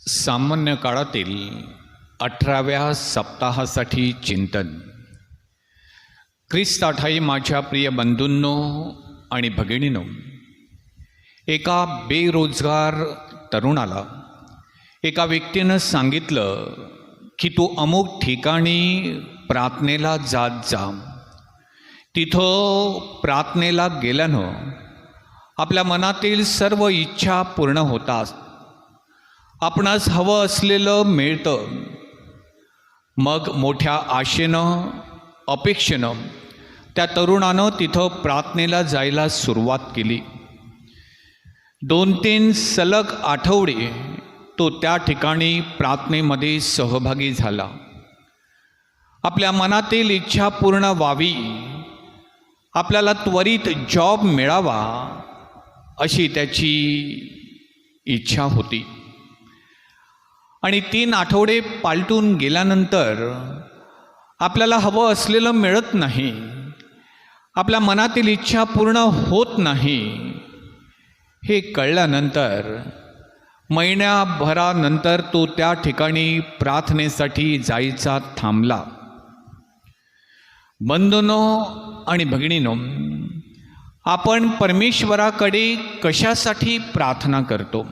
सामान्य काळातील 18व्या सप्ताहासाठी चिंतन. ख्रिस्ताठाई माझ्या प्रिय बंधूंनो आणि भगिनींनो, एका बेरोजगार तरुणाला एका व्यक्तीनं सांगितलं की तू अमुक ठिकाणी प्रार्थनेला जात जा. तिथं प्रार्थनेला गेल्यानं आपल्या मनातील सर्व इच्छा पूर्ण होतात, आपणास हवं असलेलं मिळतं. मग मोठ्या आशेनं अपेक्षेनं त्या तरुणानं तिथं प्रार्थनेला जायला सुरुवात केली. 2-3 सलग आठवडे तो त्या ठिकाणी प्रार्थनेमध्ये सहभागी झाला. आपल्या मनातील इच्छा पूर्ण व्हावी, आपल्याला त्वरित जॉब मिळावा अशी त्याची इच्छा होती. आणि 3 आठवडे पालटून गेल्यानंतर आपल्याला हवं असलेलं मिळत नाही, आपल्या मनातील इच्छा पूर्ण होत नाही. हे कळल्यानंतर महिन्याभरानंतर तो त्या ठिकाणी प्रार्थनेसाठी जायचा थांबला. बंधूंनो आणि भगिनींनो, आपण परमेश्वराकडे कशासाठी प्रार्थना करतो?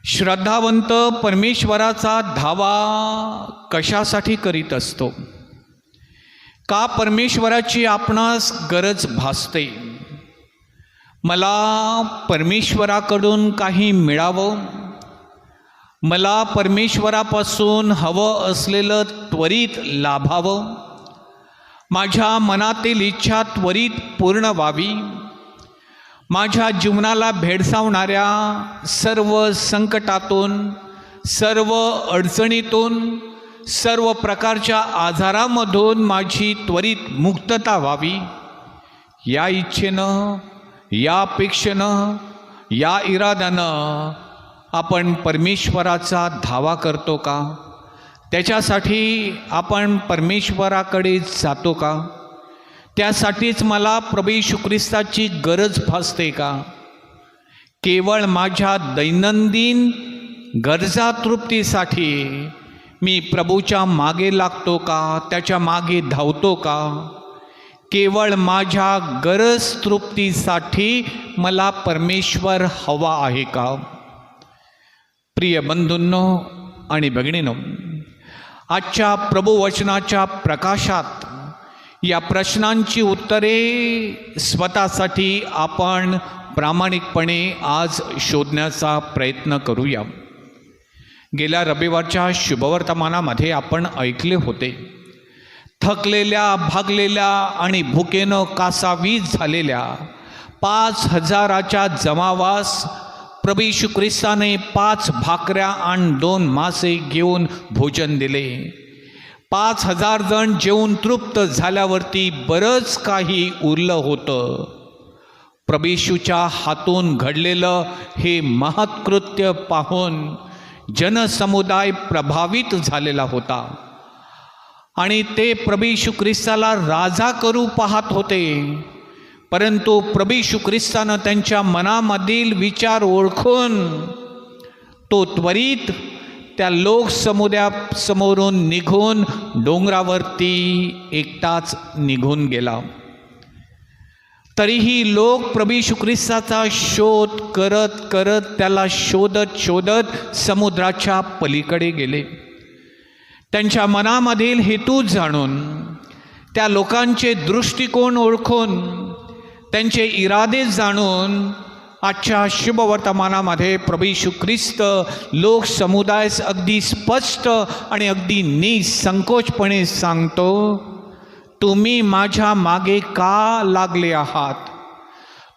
श्रद्धावंत परमेश्वराचा धावा कशासाठी करीत असतो? का परमेश्वराची आपणास गरज भासते? मला परमेश्वराकडून काही मिळावं, मला परमेश्वरापासून हवं असलेलं त्वरित लाभावं, माझ्या मनातील इच्छा त्वरित पूर्ण व्हावी, माझ्या जीवनाला भेडसावणाऱ्या सर्व संकटातून, सर्व अडचणीतून, सर्व प्रकारच्या आजारामधून माझी त्वरित मुक्तता व्हावी, या इच्छेनं, या अपेक्षेनं, या इराद्यानं आपण परमेश्वराचा धावा करतो का? त्याच्यासाठी आपण परमेश्वराकडे जातो का? त्यासाठीच मला प्रभू येशू ख्रिस्ताची गरज भासते का? केवळ माझ्या दैनंदिन गरजा तृप्तीसाठी मी प्रभूच्या मागे लागतो का? त्याच्या मागे धावतो का? केवळ माझ्या गरज तृप्तीसाठी मला परमेश्वर हवा आहे का? प्रिय बंधूंनो आणि भगिनींनो, आजच्या प्रभुवचनाच्या प्रकाशात या प्रश्नांची उत्तरे स्वतःसाठी आपण प्रामाणिकपणे आज शोधण्याचा प्रयत्न करूया. गेल्या रविवारच्या शुभवर्तमानामध्ये आपण ऐकले होते, थकलेल्या, भागलेल्या आणि भुकेनं कासावीस झालेल्या 5,000च्या जमावास प्रभू येशू ख्रिस्ताने 5 भाकऱ्या आणि 2 मासे घेऊन भोजन दिले. 5,000 जण जेवून तृप्त झाल्यावरती बरंच काही उरलं होतं. प्रभू येशूच्या हातून घडलेलं हे महत्कृत्य पाहून जनसमुदाय प्रभावित झालेला होता आणि ते प्रभू येशू ख्रिस्ताला राजा करू पाहत होते. परंतु प्रभू येशू ख्रिस्तानं त्यांच्या मनामधील विचार ओळखून तो त्वरित त्या लोकसमुदायासमोरून निघून डोंगरावरती एकटाच निघून गेला. तरीही लोक प्रभू येशू ख्रिस्ताचा शोध करत करत त्याला शोधत शोधत समुद्राच्या पलीकडे गेले. त्यांच्या मनामधील हेतू जाणून, त्या लोकांचे दृष्टिकोन ओळखून, त्यांचे इरादे जाणून आजच्या शुभवर्तमानामध्ये प्रभू येशू ख्रिस्त लोक समुदायास अगदी स्पष्ट आणि अगदी निसंकोचपणे सांगतो, तुम्ही माझ्या मागे का लागले आहात?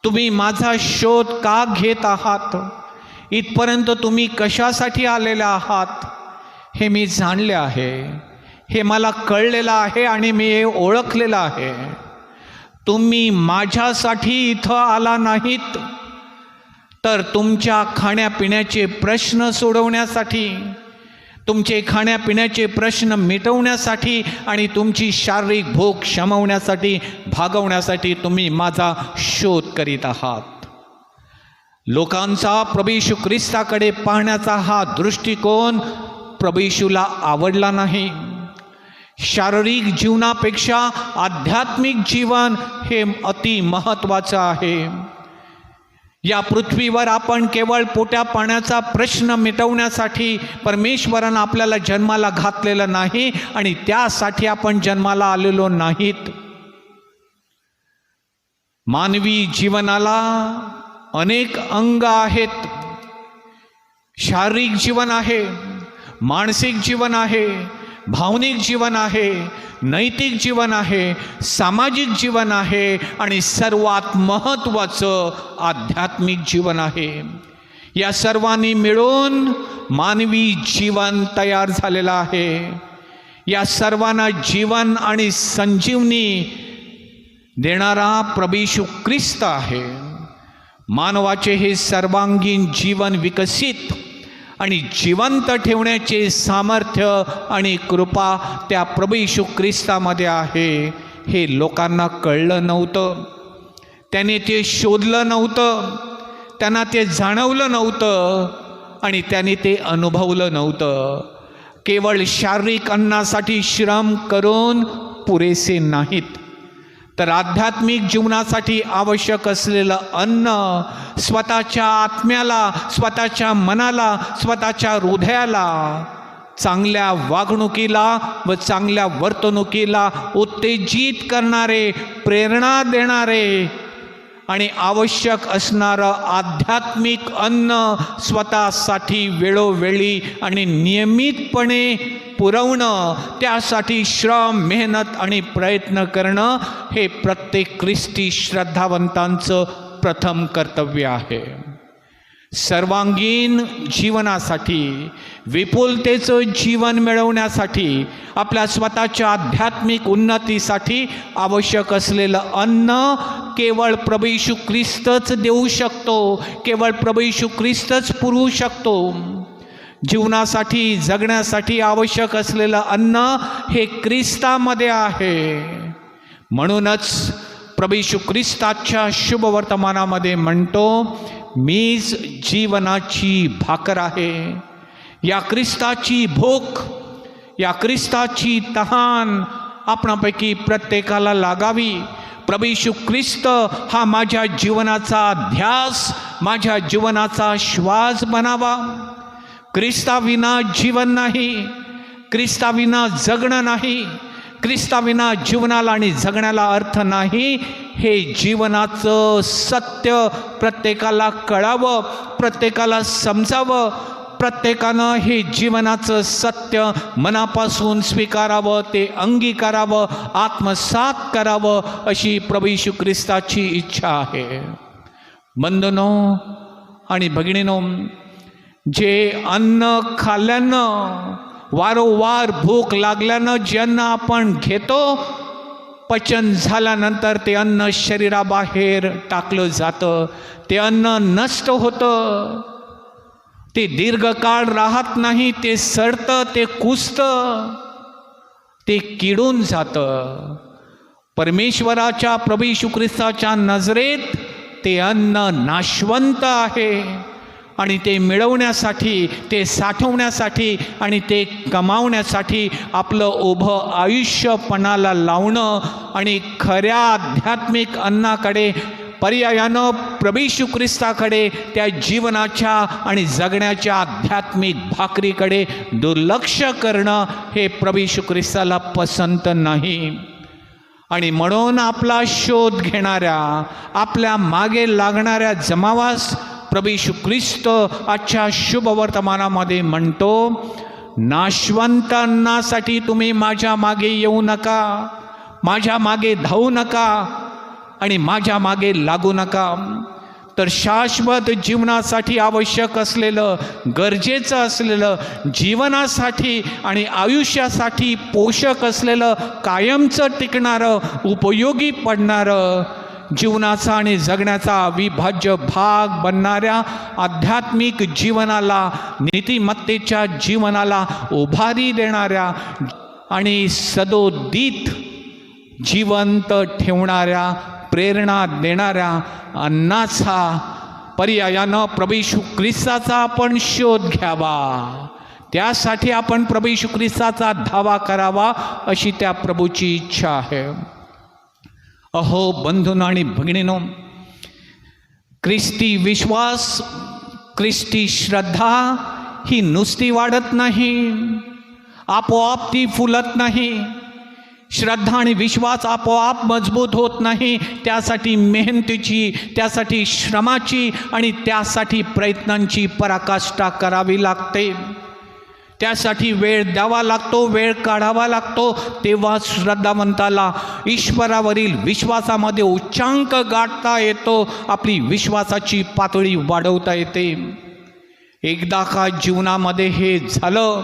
तुम्ही माझा शोध का घेत आहात? इथपर्यंत तुम्ही कशासाठी आलेले आहात? हे मी जाणले आहे, हे मला कळलेलं आहे आणि मी हे ओळखलेलं आहे. तुम्ही माझ्यासाठी इथं आला नाहीत, तर तुमच्या खाण्यापिण्याचे प्रश्न सोडवण्यासाठी, तुमचे खाण्यापिण्याचे प्रश्न मिटवण्यासाठी आणि तुमची शारीरिक भूक शमवण्यासाठी, भागवण्यासाठी तुम्ही माझा शोध करीत आहात. लोकांचा प्रभू येशू ख्रिस्ताकडे पाहण्याचा हा दृष्टिकोन प्रभू येशूला आवडला नाही. शारीरिक जीवनापेक्षा आध्यात्मिक जीवन हे अति महत्त्वाचं आहे. या पृथ्वीवर आपण केवळ पोट्या पाण्याचा प्रश्न मिटवण्यासाठी परमेश्वरानं आपल्याला जन्माला घातलेलं नाही आणि त्यासाठी आपण जन्माला आलेलो नाहीत. मानवी जीवनाला अनेक अंग आहेत. शारीरिक जीवन आहे, मानसिक जीवन आहे, भावनिक जीवन आहे, नैतिक जीवन आहे, सामाजिक जीवन आहे आणि सर्वात महत्त्वाचं आध्यात्मिक जीवन आहे. या सर्वांनी मिळून मानवी जीवन तयार झालेलं आहे. या सर्वांना जीवन आणि संजीवनी देणारा प्रभू येशू ख्रिस्त आहे. मानवाचे हे सर्वांगीण जीवन विकसित आणि जिवंत ठेवण्याचे सामर्थ्य आणि कृपा त्या प्रभू येशू ख्रिस्तामध्ये आहे. हे लोकांना कळलं नव्हतं, त्याने ते शोधलं नव्हतं, त्यांना ते जाणवलं नव्हतं आणि त्याने ते अनुभवलं नव्हतं. केवळ शारीरिक अन्नासाठी श्रम करून पुरेसे नाहीत, तर आध्यात्मिक जीवनासाठी आवश्यक असलेलं अन्न स्वतःच्या आत्म्याला, स्वतःच्या मनाला, स्वतःच्या हृदयाला चांगल्या वागणुकीला व चांगल्या वर्तणुकीला उत्तेजित करणारे, प्रेरणा देणारे आणि आवश्यक असणारं आध्यात्मिक अन्न स्वतःसाठी वेळोवेळी आणि नियमितपणे पुरवणं, त्यासाठी श्रम, मेहनत आणि प्रयत्न करणं हे प्रत्येक ख्रिस्ती श्रद्धावंतांचं प्रथम कर्तव्य आहे. सर्वांगीण जीवनासाठी, विपुलतेचं जीवन मिळवण्यासाठी, आपल्या स्वतःच्या आध्यात्मिक उन्नतीसाठी आवश्यक असलेलं अन्न केवळ प्रभू येशू ख्रिस्तच देऊ शकतो, केवळ प्रभू येशू ख्रिस्तच पुरवू शकतो. जीवनासाठी, जगण्यासाठी आवश्यक असलेलं अन्न हे ख्रिस्तामध्ये आहे. म्हणूनच प्रभू येशू ख्रिस्ताच्या शुभवर्तमानामध्ये म्हणतो, मीच जीवनाची भाकर आहे. या ख्रिस्ताची भूक, या ख्रिस्ताची तहान आपणापैकी प्रत्येकाला लागावी. प्रभू येशू ख्रिस्त हा माझ्या जीवनाचा ध्यास, माझ्या जीवनाचा श्वास बनावा. ख्रिस्ताविना जीवन नाही, ख्रिस्ताविना जगणं नाही, ख्रिस्ताविना जीवनाला आणि जगण्याला अर्थ नाही. हे जीवनाचं सत्य प्रत्येकाला कळावं, प्रत्येकाला समजावं, प्रत्येकानं हे जीवनाचं सत्य मनापासून स्वीकारावं, ते अंगीकारावं, आत्मसात करावं, अशी प्रभू येशू ख्रिस्ताची इच्छा आहे. बंधूंनो आणि भगिनींनो, जे अन्न खाल्ल्यानं, वारंवार भूक लागल्यानं जे अन्न आपण घेतो, पचन झाल्यानंतर ते अन्न शरीराबाहेर टाकलं जातं. ते अन्न नष्ट होतं, ते दीर्घकाळ राहत नाही, ते सडतं, ते कुजतं, ते किडून जातं. परमेश्वराच्या प्रभू येशू ख्रिस्ताच्या नजरेत ते अन्न नाशवंत आहे आणि ते मिळवण्यासाठी, ते साठवण्यासाठी आणि ते कमावण्यासाठी आपलं उभं आयुष्य पणाला लावणं आणि खऱ्या आध्यात्मिक अन्नाकडे, पर्यायानं प्रभू येशू ख्रिस्ताकडे, त्या जीवनाच्या आणि जगण्याच्या आध्यात्मिक भाकरीकडे दुर्लक्ष करणं हे प्रभू येशू ख्रिस्ताला पसंत नाही. आणि म्हणून आपला शोध घेणाऱ्या, आपल्या मागे लागणाऱ्या जमावास प्रभू येशू ख्रिस्त आजच्या शुभवर्तमानामध्ये म्हणतो, नाशवंत अन्नासाठी तुम्ही माझ्या मागे येऊ नका, माझ्या मागे धावू नका आणि माझ्या मागे लागू नका. तर शाश्वत जीवनासाठी आवश्यक असलेलं, गरजेचं असलेलं, जीवनासाठी आणि आयुष्यासाठी पोषक असलेलं, कायमचं टिकणारं, उपयोगी पडणारं, जीवनाचा आणि जगण्याचा अविभाज्य भाग बनणाऱ्या आध्यात्मिक जीवनाला, नीतिमत्तेच्या जीवनाला उभारी देणाऱ्या आणि सदोदित जिवंत ठेवणाऱ्या, प्रेरणा देणाऱ्या अन्नाचा पर्यायानं प्रभू येशू ख्रिस्ताचा आपण शोध घ्यावा, त्यासाठी आपण प्रभू येशू ख्रिस्ताचा धावा करावा, अशी त्या प्रभूची इच्छा आहे. अहो बंधूंनो आणि भगिनींनो, ख्रिस्ती विश्वास, ख्रिस्ती श्रद्धा ही नुसती वाढत नाही, आपोआप ती फुलत नाही. श्रद्धा आणि विश्वास आपोआप मजबूत होत नाही. त्यासाठी मेहनतीची, त्यासाठी श्रमाची आणि त्यासाठी प्रयत्नांची पराकाष्ठा करावी लागते. त्यासाठी वेळ द्यावा लागतो, वेळ काढावा लागतो. तेव्हा श्रद्धावंताला ईश्वरावरील विश्वासामध्ये उच्चांक गाठता येतो, आपली विश्वासाची पातळी वाढवता येते. एकदा का जीवनामध्ये हे झालं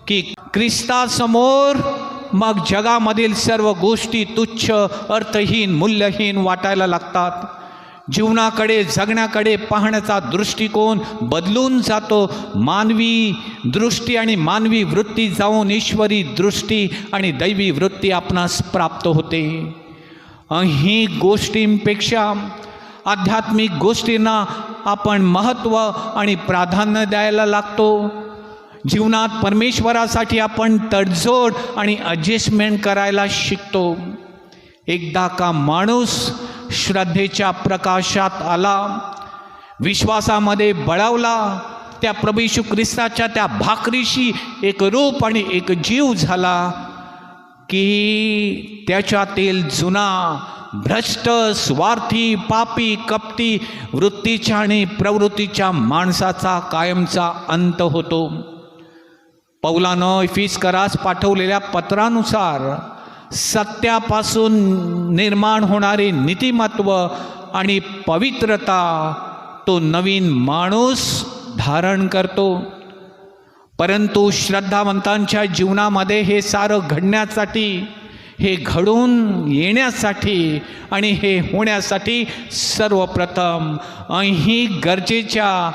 की ख्रिस्तासमोर मग जगामधील सर्व गोष्टी तुच्छ, अर्थहीन, मूल्यहीन वाटायला लागतात. जीवनाकडे, जगण्याकडे पाहण्याचा दृष्टिकोन बदलून जातो. मानवी दृष्टी आणि मानवी वृत्ती जाऊन ईश्वरी दृष्टी आणि दैवी वृत्ती आपणास प्राप्त होते. ही गोष्टींपेक्षा आध्यात्मिक गोष्टींना आपण महत्त्व आणि प्राधान्य द्यायला लागतो. जीवनात परमेश्वरासाठी आपण तडजोड आणि ॲडजस्टमेंट करायला शिकतो. एकदा का माणूस श्रद्धेच्या प्रकाशात आला, विश्वासामध्ये बळावला, त्या प्रभू येशू ख्रिस्ताच्या त्या भाकरीशी एक रूप आणि एक जीव झाला की त्याच्यातील जुना भ्रष्ट, स्वार्थी, पापी, कपटी वृत्तीच्या आणि प्रवृत्तीच्या माणसाचा कायमचा अंत होतो. पौलानं इफिसकरास पाठवलेल्या पत्रानुसार सत्यापासून निर्माण होणारे नीतिमत्व आणि पवित्रता तो नवीन माणूस धारण करतो. परंतु श्रद्धावंतांच्या जीवनामध्ये हे सारं घडण्यासाठी, हे घडून येण्यासाठी आणि हे होण्यासाठी सर्वप्रथम ही गरजेच्या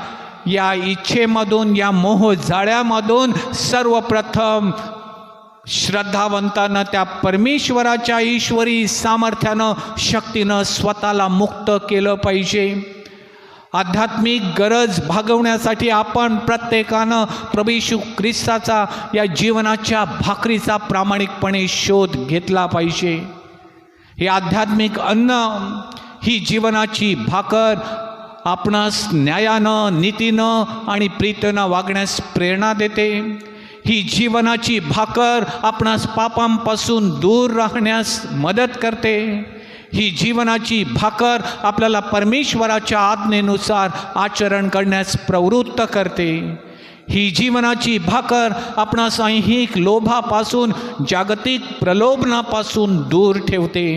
या इच्छेमधून, या मोहजाळ्यामधून सर्वप्रथम श्रद्धावंतानं त्या परमेश्वराच्या ईश्वरी सामर्थ्यानं, शक्तीनं स्वतःला मुक्त केलं पाहिजे. आध्यात्मिक गरज भागवण्यासाठी आपण प्रत्येकानं प्रभू येशू ख्रिस्ताचा या जीवनाच्या भाकरीचा प्रामाणिकपणे शोध घेतला पाहिजे. हे आध्यात्मिक अन्न, ही जीवनाची भाकर आपणास न्यायानं, नीतीनं आणि प्रीतीनं वागण्यास प्रेरणा देते. ही जीवनाची भाकर आपणास पापांपासून दूर राहण्यास मदत करते. ही जीवनाची भाकर आपल्याला परमेश्वराच्या आज्ञेनुसार आचरण करण्यास प्रवृत्त करते. ही जीवनाची भाकर आपणास ऐहिक लोभापासून, जागतिक प्रलोभनापासून दूर ठेवते.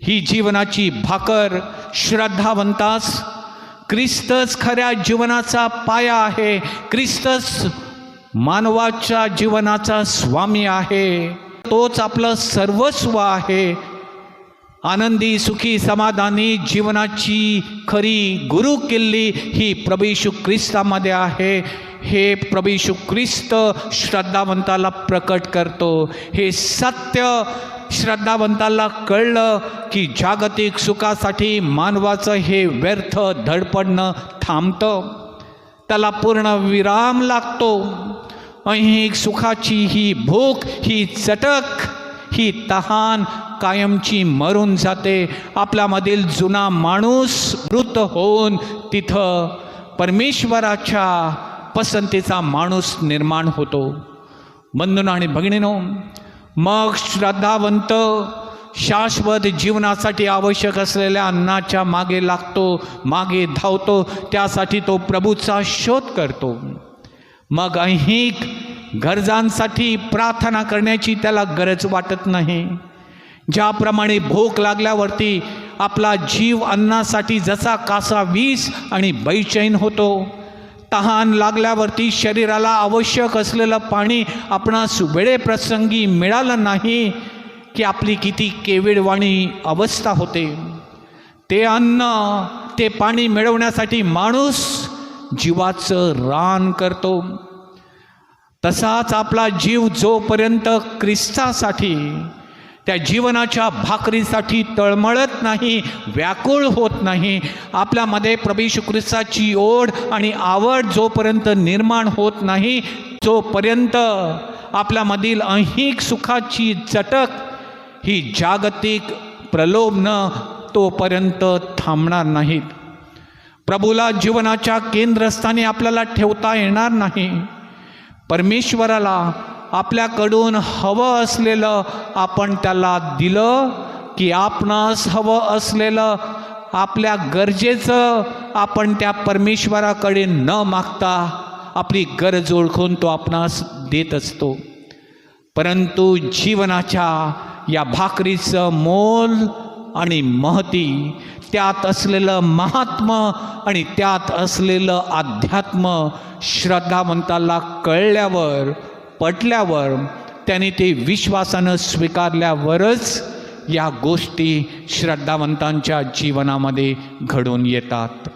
ही जीवनाची भाकर श्रद्धावंतास ख्रिस्तच खऱ्या जीवनाचा पाया आहे. ख्रिस्तच मानवाच्या जीवनाचा स्वामी आहे. तोच आपलं सर्वस्व आहे. आनंदी, सुखी, समाधानी जीवनाची खरी गुरु किल्ली ही प्रभू येशू ख्रिस्तामध्ये आहे. हे प्रभू येशू ख्रिस्त श्रद्धावंताला प्रकट करतो. हे सत्य श्रद्धावंताला कळलं की जागतिक सुखासाठी मानवाचं हे व्यर्थ धडपडणं थांबतं. त्याला पूर्ण विराम लागतो. ऐहिक सुखाची ही भूक, ही चटक, ही तहान कायमची मरून जाते. आपल्यामधील जुना माणूस मृत होऊन तिथं परमेश्वराच्या पसंतीचा माणूस निर्माण होतो. बंधूंनो आणि भगिनींनो, मग श्रद्धावंत शाश्वत जीवनासाठी आवश्यक असलेल्या अन्नाच्या मागे लागतो, मागे धावतो. त्यासाठी तो प्रभूचा शोध करतो. मग ऐहिक गरजांसाठी प्रार्थना करण्याची त्याला गरज वाटत नाही. ज्याप्रमाणे भूक लागल्यावरती आपला जीव अन्नासाठी जसा कासावीस आणि बैचैन होतो, तहान लागल्यावरती शरीराला आवश्यक असलेलं पाणी आपणास वेळेप्रसंगी मिळालं नाही की आपली किती केविळवाणी अवस्था होते. ते अन्न, ते पाणी मिळवण्यासाठी माणूस जीवाचं रान करतो. तसाच आपला जीव जोपर्यंत ख्रिस्तासाठी, त्या जीवनाच्या भाकरीसाठी तळमळत नाही, व्याकुळ होत नाही. आपल्यामध्ये प्रभू येशू ख्रिस्ताची ओढ आणि आवड जोपर्यंत निर्माण होत नाही, जोपर्यंत आपल्यामधील ऐहिक सुखाची चटक ही जागतिक प्रलोभनं तोपर्यंत थांबणार नाहीत. प्रभूला जीवनाच्या केंद्रस्थानी आपल्याला ठेवता येणार नाही. परमेश्वराला आपल्याकडून हवं असलेलं आपण त्याला दिलं की आपणास हवं असलेलं आपल्या गरजेचं आपण त्या परमेश्वराकडे न मागता आपली गरज ओळखून तो आपणास देत असतो. परंतु जीवनाच्या या भाकरीचं मोल आणि महती, त्यात असलेलं महात्म्य आणि त्यात असलेलं अध्यात्म श्रद्धावंताला कळल्यावर, पटल्यावर, त्याने ते विश्वासानं स्वीकारल्यावरच या गोष्टी श्रद्धावंतांच्या जीवनामध्ये घडून येतात.